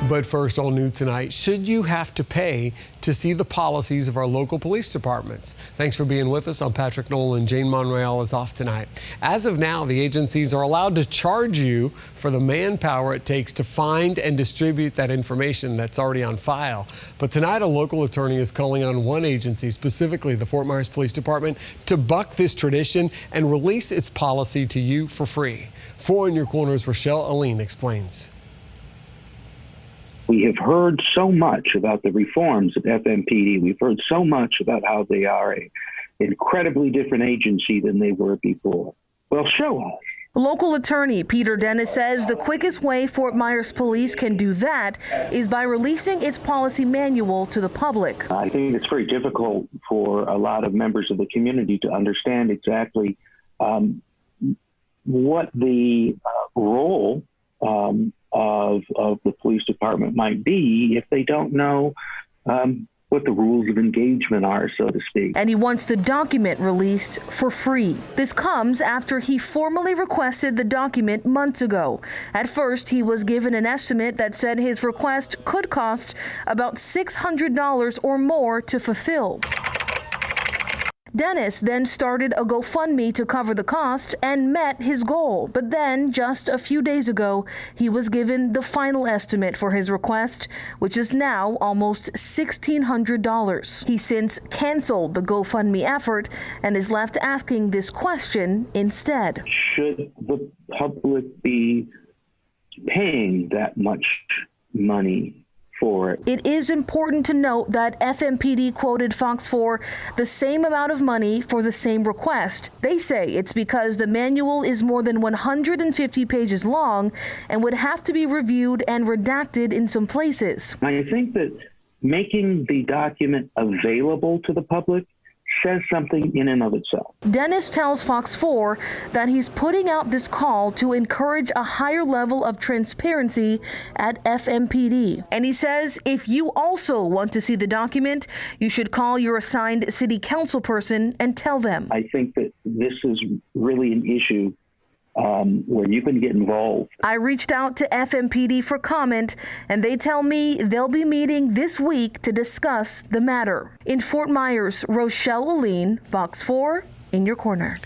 But first, all new tonight, should you have to pay to see the policies of our local police departments? Thanks for being with us. I'm Patrick Nolan. Jane Monreal is off tonight. As of now, the agencies are allowed to charge you for the manpower it takes to find and distribute that information that's already on file. But tonight, a local attorney is calling on one agency, specifically the Fort Myers Police Department, to buck this tradition and release its policy to you for free. 4 in Your Corner's Rochelle Aline explains. We have heard so much about the reforms of FMPD. We've heard so much about how they are an incredibly different agency than they were before. Well, show us. Local attorney Peter Dennis says the quickest way Fort Myers Police can do that is by releasing its policy manual to the public. I think it's very difficult for a lot of members of the community to understand exactly what the role of the police department might be if they don't know what the rules of engagement are, so to speak. And he wants the document released for free. This comes after he formally requested the document months ago. At first, he was given an estimate that said his request could cost about $600 or more to fulfill. Dennis then started a GoFundMe to cover the cost and met his goal. But then, just a few days ago, he was given the final estimate for his request, which is now almost $1,600. He since canceled the GoFundMe effort and is left asking this question instead. Should the public be paying that much money for it? It is important to note that FMPD quoted Fox 4 the same amount of money for the same request. They say it's because the manual is more than 150 pages long and would have to be reviewed and redacted in some places. I think that making the document available to the public says something in and of itself. Dennis tells Fox 4 that he's putting out this call to encourage a higher level of transparency at FMPD. And he says if you also want to see the document, you should call your assigned city council person and tell them. I think that this is really an issue where you can get involved. I reached out to FMPD for comment, and they tell me they'll be meeting this week to discuss the matter. In Fort Myers, Rochelle Aline, Fox 4, in your corner.